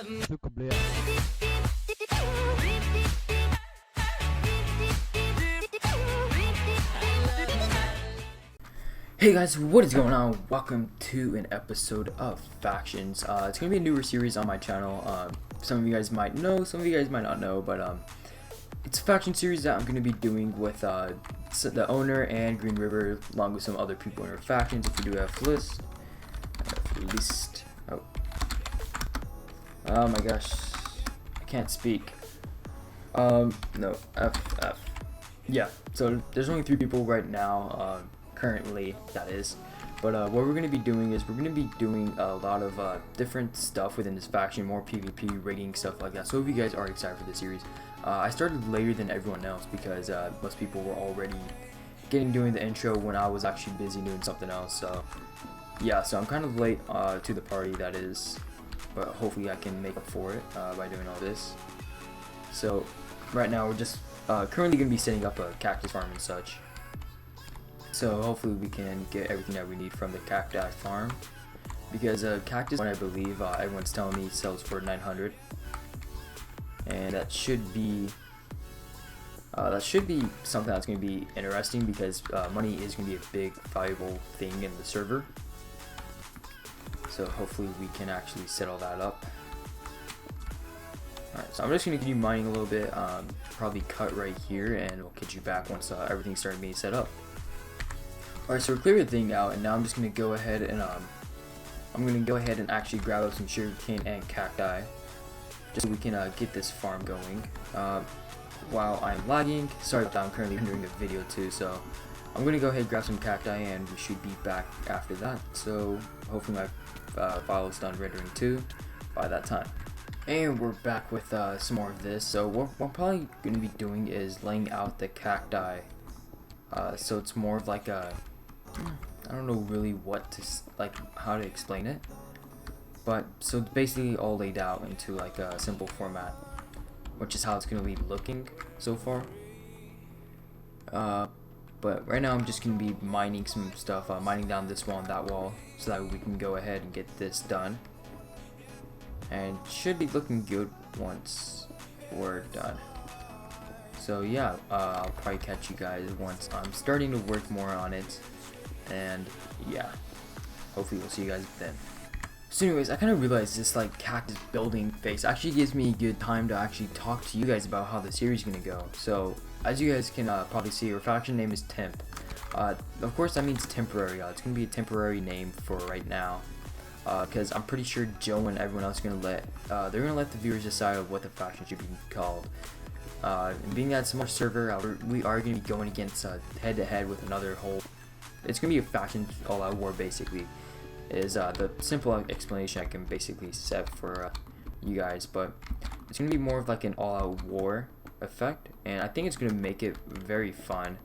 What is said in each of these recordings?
Hey guys, what is going on? Welcome to an episode of Factions. It's gonna be a newer series on my channel. Some of you guys might know, some of you guys might not know, but it's a faction series that I'm gonna be doing with the owner and Green River, along with some other people in our factions. If we do have list, oh my gosh, I can't speak. No, F. Yeah. So there's only 3 people right now. Currently, that is, but what we're going to be doing is we're going to be doing a lot of different stuff within this faction, more PvP, raiding, stuff like that. So if you guys are excited for this series, I started later than everyone else because most people were already doing the intro when I was actually busy doing something else. So yeah, so I'm kind of late to the party, that is, but hopefully I can make up for it by doing all this. So right now we're just currently going to be setting up a cactus farm and such. So hopefully we can get everything that we need from the cacti farm, because cactus one, I believe everyone's telling me, sells for 900, and that should be something that's going to be interesting, because money is going to be a big valuable thing in the server. So hopefully we can actually set all that up. Alright, so I'm just going to continue mining a little bit, probably cut right here, and we'll get you back once everything's starting being set up. Alright, so we're clear the thing out, and now I'm just gonna go ahead and actually grab up some sugarcane and cacti, just so we can get this farm going. While I'm lagging, sorry about that, I'm currently doing a video too, so I'm gonna go ahead and grab some cacti, and we should be back after that. So hopefully my file is done rendering too by that time. And we're back with some more of this. So what I'm probably gonna be doing is laying out the cacti. So it's more of like a, I don't know really what to, how to explain it, but so it's basically all laid out into like a simple format, which is how it's going to be looking so far. But right now I'm just going to be mining some stuff, mining down this wall and that wall, so that we can go ahead and get this done, and should be looking good once we're done. So yeah, I'll probably catch you guys once I'm starting to work more on it, and yeah, hopefully we'll see you guys then. So anyways, I kind of realized this like cactus building phase actually gives me a good time to actually talk to you guys about how the series is going to go. So as you guys can probably see, our faction name is Temp. Of course that means temporary. It's going to be a temporary name for right now, because I'm pretty sure Joe and everyone else are going to they're going to let the viewers decide what the faction should be called. And being that it's a more server, we are going to be going against head-to-head with another whole. It's going to be a faction all-out war, basically, is the simple explanation I can basically set for you guys. But it's going to be more of like an all-out war effect, and I think it's going to make it very fun.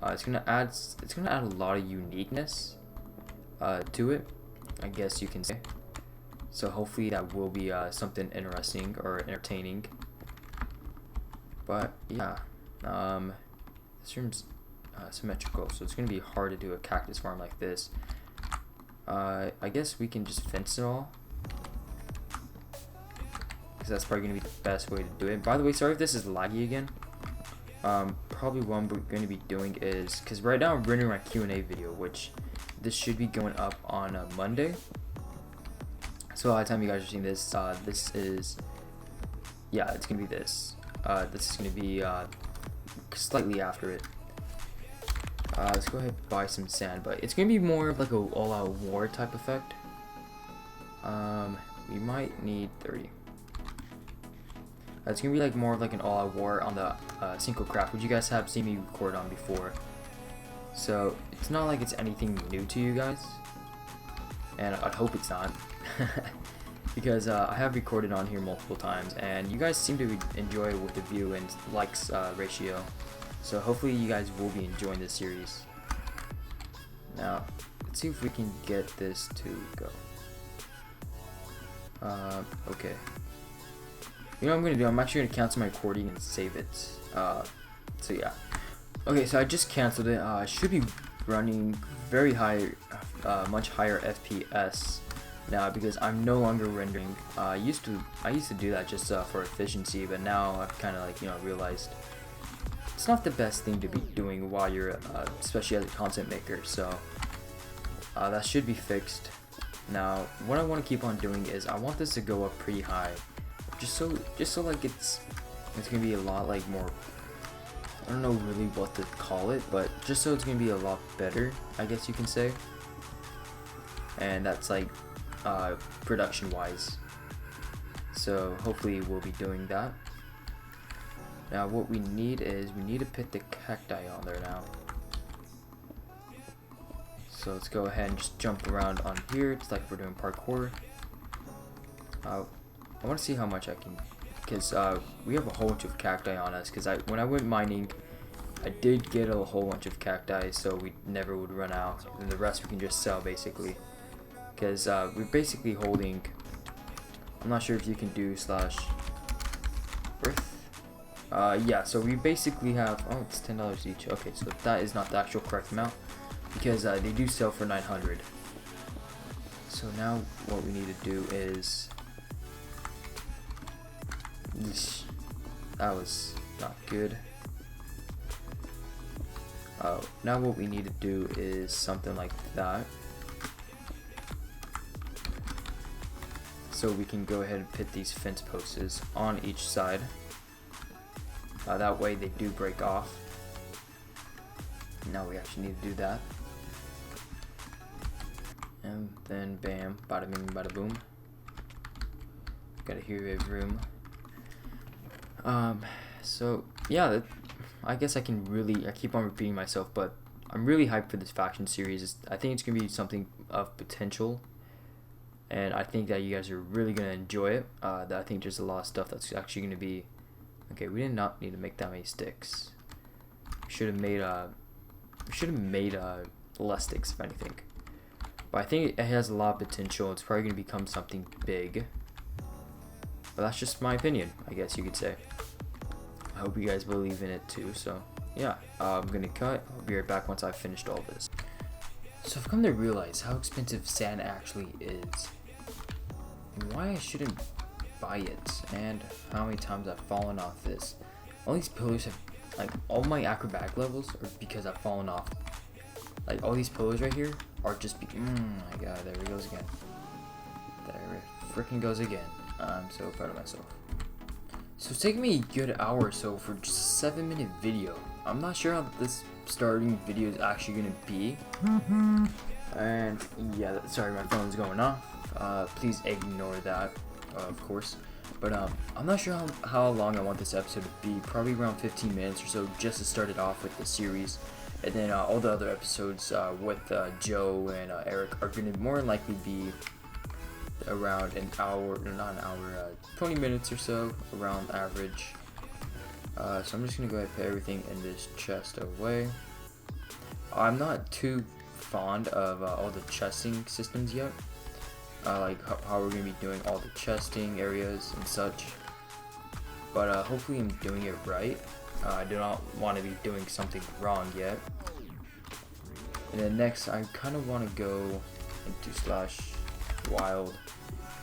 It's going to add a lot of uniqueness to it, I guess you can say. So hopefully that will be something interesting or entertaining. But yeah, this room's symmetrical, so it's gonna be hard to do a cactus farm like this. I guess we can just fence it all, because that's probably gonna be the best way to do it. By the way, sorry if this is laggy again. Probably what I'm gonna be doing is, because right now I'm rendering my Q&A video, which this should be going up on a Monday. So by the time you guys are seeing this, this is, yeah, it's gonna be this. This is going to be slightly after it. Let's go ahead and buy some sand, but it's going to be more of like a all-out war type effect. We might need 30. It's going to be like more of like an all-out war on the Syncocraft, which you guys have seen me record on before. So it's not like it's anything new to you guys, and I'd hope it's not. Because I have recorded on here multiple times, and you guys seem to enjoy with the view and likes ratio. So hopefully you guys will be enjoying this series. Now, let's see if we can get this to go. Okay. You know what I'm going to do? I'm actually going to cancel my recording and save it. So yeah. Okay, so I just canceled it. Should be running very high, much higher FPS. now because I'm no longer rendering. I used to do that just for efficiency, but now I've kind of like, you know, realized it's not the best thing to be doing while you're especially as a content maker. So that should be fixed. Now what I want to keep on doing is I want this to go up pretty high, just so like it's gonna be a lot like more, I don't know really what to call it, but just so it's gonna be a lot better, I guess you can say. And that's like production wise. So hopefully we'll be doing that. Now what we need is we need to put the cacti on there now. So let's go ahead and just jump around on here. It's like we're doing parkour. I want to see how much I can, because we have a whole bunch of cacti on us. Because when I went mining, I did get a whole bunch of cacti, so we never would run out, and the rest we can just sell basically. Because we're basically holding, I'm not sure if you can do /earth. Yeah, so we basically have, oh, it's $10 each. Okay, so that is not the actual correct amount, because they do sell for 900. So now what we need to do is, that was not good. Now what we need to do is something like that. So we can go ahead and put these fence posts on each side. That way they do break off. Now we actually need to do that. And then bam, bada bing, bada boom. Got a hero room. So yeah, I guess I keep on repeating myself, but I'm really hyped for this faction series. I think it's gonna be something of potential, and I think that you guys are really gonna enjoy it. I think there's a lot of stuff that's actually gonna be. Okay, we did not need to make that many sticks. We should have made less sticks if anything. But I think it has a lot of potential. It's probably gonna become something big. But that's just my opinion, I guess you could say. I hope you guys believe in it too. So yeah, I'm gonna cut. I'll be right back once I've finished all this. So I've come to realize how expensive sand actually is, and why I shouldn't buy it, and how many times I've fallen off this. All these pillars have, like, all my acrobatic levels are because I've fallen off. Like, all these pillars right here are just my god, there he goes again. There it freaking goes again. I'm so proud of myself. So it's taking me a good hour or so for just a 7-minute video. I'm not sure how this starting video is actually gonna be. And yeah, sorry, my phone's going off. Please ignore that, of course. But I'm not sure how long I want this episode to be. Probably around 15 minutes or so, just to start it off with the series. And then all the other episodes with Joe and Eric are gonna more than likely be around an hour, not an hour, 20 minutes or so, around average. So I'm just gonna go ahead and put everything in this chest away. I'm not too fond of all the chesting systems yet, like how we're gonna be doing all the chesting areas and such. But hopefully I'm doing it right. I do not want to be doing something wrong yet. And then next, I kind of want to go into /wild,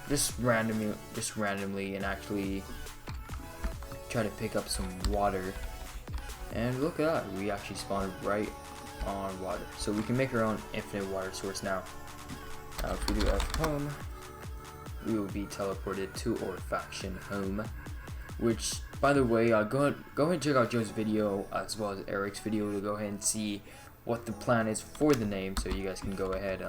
just randomly, and actually try to pick up some water. And look at that, we actually spawned right on water, so we can make our own infinite water source now. If we do F home, we will be teleported to our faction home. Which, by the way, go ahead and check out Joe's video as well as Eric's video to go ahead and see what the plan is for the name, so you guys can go ahead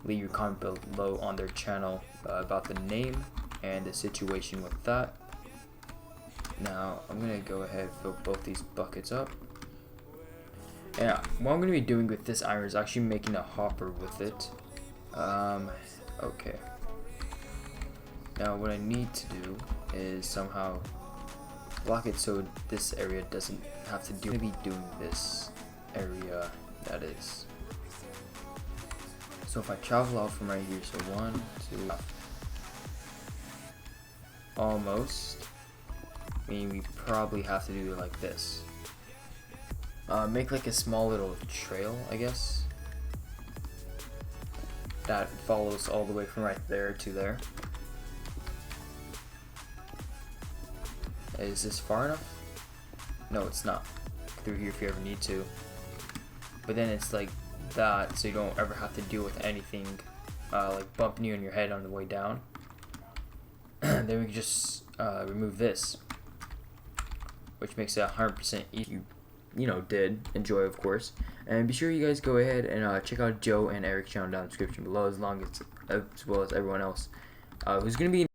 leave your comment below on their channel about the name and the situation with that. Now I'm gonna go ahead and fill both these buckets up. And what I'm gonna be doing with this iron is actually making a hopper with it. Okay. Now what I need to do is somehow block it so this area doesn't have to do. I'm gonna be doing this area, that is. So if I travel out from right here, so 1, 2, almost. I mean, we probably have to do it like this. Make like a small little trail, I guess. that follows all the way from right there to there. Is this far enough? No, it's not. Through here if you ever need to. But then it's like that, so you don't ever have to deal with anything like bumping you in your head on the way down. Then we can just remove this, which makes it 100% easy. You know, did enjoy, of course. And be sure you guys go ahead and check out Joe and Eric's channel down in the description below, as well as everyone else who's going to be